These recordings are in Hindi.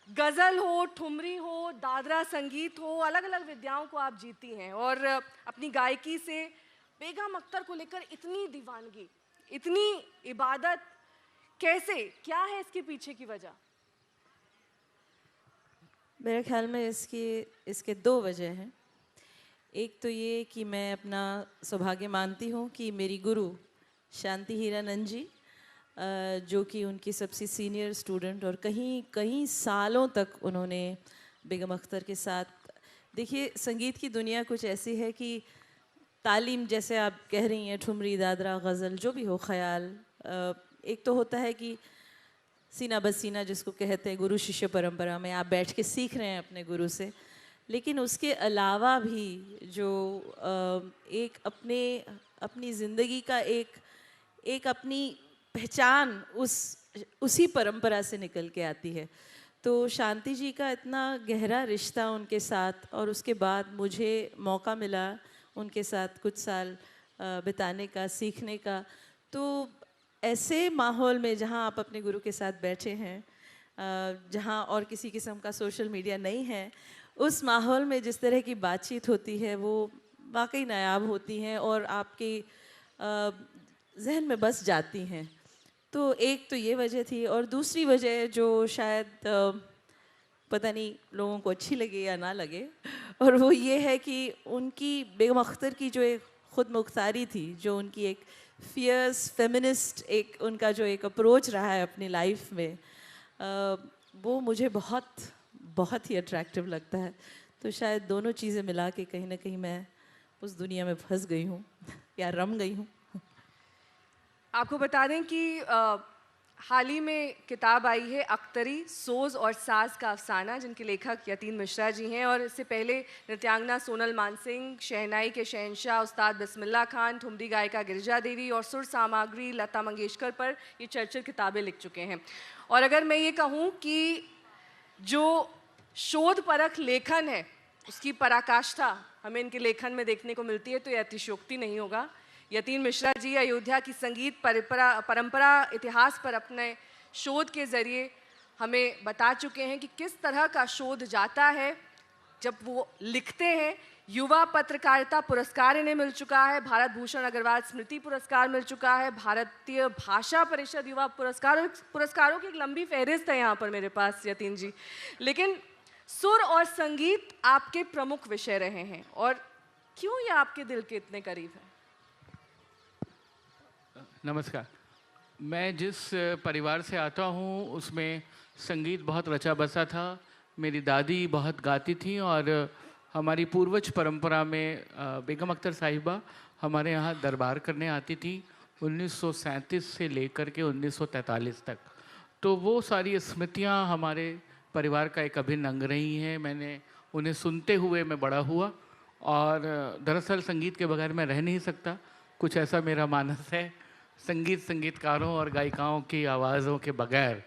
गज़ल हो, ठुमरी हो, दादरा संगीत हो, अलग-अलग विद्याओं को आप जीती हैं और अपनी गायकी से बेगम अख्तर को लेकर इतनी दीवानगी, इतनी इबादत, कैसे? क्या है इसके पीछे की वजह? मेरे ख्याल में इसके दो वजह हैं। एक तो ये कि मैं अपना सौभाग्य मानती हूँ कि मेरी गुरु शांति हीरानंद जी, जो कि उनकी सबसे सीनियर स्टूडेंट और कहीं कई सालों तक उन्होंने बेगम अख्तर के साथ, देखिए संगीत की दुनिया कुछ ऐसी है कि तालीम, जैसे आप कह रही हैं, ठुमरी, दादरा, गज़ल, जो भी हो, ख़याल, एक तो होता है कि सीना बसीना जिसको कहते हैं, गुरु शिष्य परंपरा में आप बैठ के सीख रहे हैं अपने गुरु से, लेकिन उसके अलावा भी जो एक अपनी ज़िंदगी का एक अपनी पहचान उसी परंपरा से निकल के आती है। तो शांति जी का इतना गहरा रिश्ता उनके साथ, और उसके बाद मुझे मौका मिला उनके साथ कुछ साल बिताने का, सीखने का। तो ऐसे माहौल में जहाँ आप अपने गुरु के साथ बैठे हैं, जहाँ और किसी किस्म का सोशल मीडिया नहीं है, उस माहौल में जिस तरह की बातचीत होती है वो वाकई नायाब होती हैं और आपके जहन में बस जाती हैं। तो एक तो ये वजह थी, और दूसरी वजह जो शायद पता नहीं लोगों को अच्छी लगे या ना लगे, और वो ये है कि उनकी, बेगम अख्तर की जो एक ख़ुद मुख्तारी थी, जो उनकी एक फियर्स फेमिनिस्ट, एक उनका जो एक अप्रोच रहा है अपनी लाइफ में, वो मुझे बहुत बहुत ही अट्रैक्टिव लगता है। तो शायद दोनों चीज़ें मिला के कहीं ना कहीं मैं उस दुनिया में फंस गई हूँ या रम गई हूँ। आपको बता दें कि हाल ही में किताब आई है अख्तरी सोज़ और साज़ का अफसाना, जिनके लेखक यतीन मिश्रा जी हैं, और इससे पहले नृत्यांगना सोनल मानसिंह, शहनाई के शहंशाह उस्ताद बिस्मिल्लाह खान, ठुमरी गायिका गिरिजा देवी और सुर सामग्री लता मंगेशकर पर ये चर्चित किताबें लिख चुके हैं। और अगर मैं ये कहूँ कि जो शोध परख लेखन है उसकी पराकाष्ठा हमें इनके लेखन में देखने को मिलती है, तो ये अतिशयोक्ति नहीं होगा। यतीन मिश्रा जी अयोध्या की संगीत परंपरा इतिहास पर अपने शोध के ज़रिए हमें बता चुके हैं कि किस तरह का शोध जाता है जब वो लिखते हैं। युवा पत्रकारिता पुरस्कार इन्हें मिल चुका है, भारत भूषण अग्रवाल स्मृति पुरस्कार मिल चुका है, भारतीय भाषा परिषद युवा पुरस्कारों की एक लंबी फहरिस्त है यहाँ पर मेरे पास यतीन जी। लेकिन सुर और संगीत आपके प्रमुख विषय रहे हैं, और क्यों ये आपके दिल के इतने करीब है? नमस्कार। मैं जिस परिवार से आता हूँ उसमें संगीत बहुत रचा बसा था। मेरी दादी बहुत गाती थी और हमारी पूर्वज परंपरा में बेगम अख्तर साहिबा हमारे यहाँ दरबार करने आती थी 1937 से लेकर के 1943 तक। तो वो सारी स्मृतियाँ हमारे परिवार का एक अभिन्न अंग रही हैं। मैंने उन्हें सुनते हुए मैं बड़ा हुआ, और दरअसल संगीत के बगैर मैं रह नहीं सकता, कुछ ऐसा मेरा मानस है। संगीतकारों और गायिकाओं की आवाज़ों के बगैर,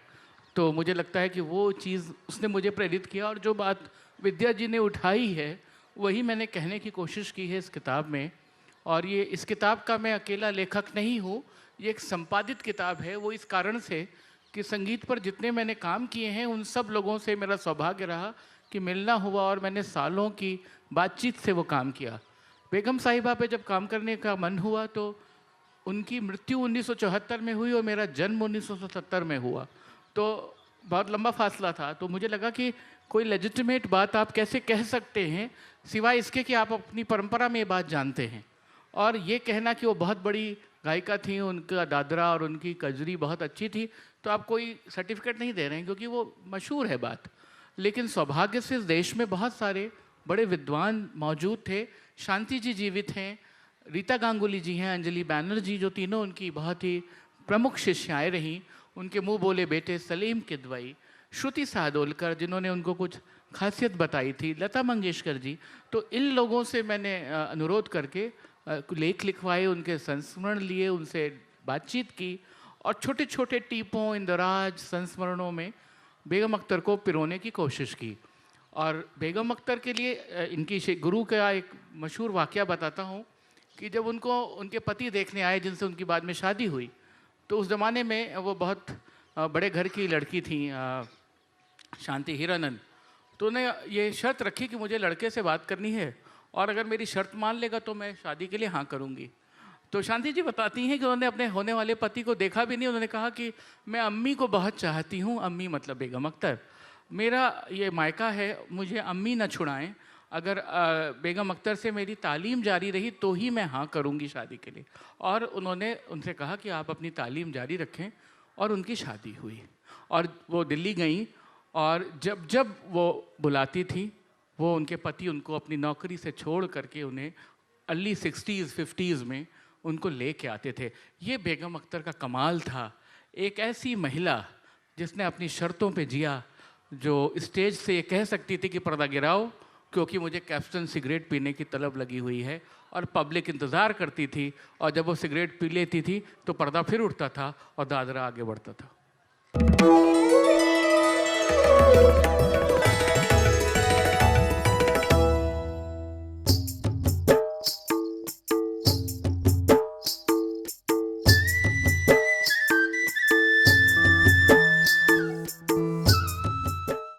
तो मुझे लगता है कि वो चीज़ उसने मुझे प्रेरित किया। और जो बात विद्या जी ने उठाई है वही मैंने कहने की कोशिश की है इस किताब में। और ये इस किताब का मैं अकेला लेखक नहीं हूँ, ये एक संपादित किताब है। वो इस कारण से कि संगीत पर जितने मैंने काम किए हैं उन सब लोगों से मेरा सौभाग्य रहा कि मिलना हुआ, और मैंने सालों की बातचीत से वो काम किया। बेगम साहिबा पे जब काम करने का मन हुआ तो उनकी मृत्यु 1974 में हुई और मेरा जन्म 1977 में हुआ, तो बहुत लंबा फासला था। तो मुझे लगा कि कोई लेजिटिमेट बात आप कैसे कह सकते हैं सिवाय इसके कि आप अपनी परंपरा में ये बात जानते हैं। और ये कहना कि वो बहुत बड़ी गायिका थी, उनका दादरा और उनकी कजरी बहुत अच्छी थी, तो आप कोई सर्टिफिकेट नहीं दे रहे हैं क्योंकि वो मशहूर है बात। लेकिन सौभाग्य से इस देश में बहुत सारे बड़े विद्वान मौजूद थे। शांति जी जीवित हैं, रीता गांगुली जी हैं, अंजलि बैनर्जी, जो तीनों उनकी बहुत ही प्रमुख शिष्याएँ रहीं। उनके मुँह बोले बेटे सलीम किदवई, श्रुति साहदोलकर जिन्होंने उनको कुछ खासियत बताई थी, लता मंगेशकर जी। तो इन लोगों से मैंने अनुरोध करके लेख लिखवाए, उनके संस्मरण लिए, उनसे बातचीत की, और छोटे छोटे टीपों, इंदराज, संस्मरणों में बेगम अख्तर को पिरोने की कोशिश की। और बेगम अख्तर के लिए इनकी गुरु का एक मशहूर वाक़या बताता हूँ कि जब उनको उनके पति देखने आए जिनसे उनकी बाद में शादी हुई, तो उस ज़माने में वो बहुत बड़े घर की लड़की थी, शांति हीरानंद, तो उन्हें ये शर्त रखी कि मुझे लड़के से बात करनी है और अगर मेरी शर्त मान लेगा तो मैं शादी के लिए हाँ करूँगी। तो शांति जी बताती हैं कि उन्होंने अपने होने वाले पति को देखा भी नहीं। उन्होंने कहा कि मैं अम्मी को बहुत चाहती हूँ, अम्मी मतलब बेगम अख्तर, मेरा ये मायका है, मुझे अम्मी न छुड़ाएं, अगर बेगम अख्तर से मेरी तालीम जारी रही तो ही मैं हाँ करूँगी शादी के लिए। और उन्होंने उनसे कहा कि आप अपनी तालीम जारी रखें, और उनकी शादी हुई और वो दिल्ली गई। और जब जब वो बुलाती थी, वो उनके पति उनको अपनी नौकरी से छोड़ करके उन्हें अर्ली 60s 50s में उनको ले के आते थे। ये बेगम अख्तर का कमाल था, एक ऐसी महिला जिसने अपनी शर्तों पे जिया, जो स्टेज से ये कह सकती थी कि पर्दा गिराओ क्योंकि मुझे कैप्टन सिगरेट पीने की तलब लगी हुई है, और पब्लिक इंतज़ार करती थी, और जब वो सिगरेट पी लेती थी तो पर्दा फिर उठता था और दादरा आगे बढ़ता था।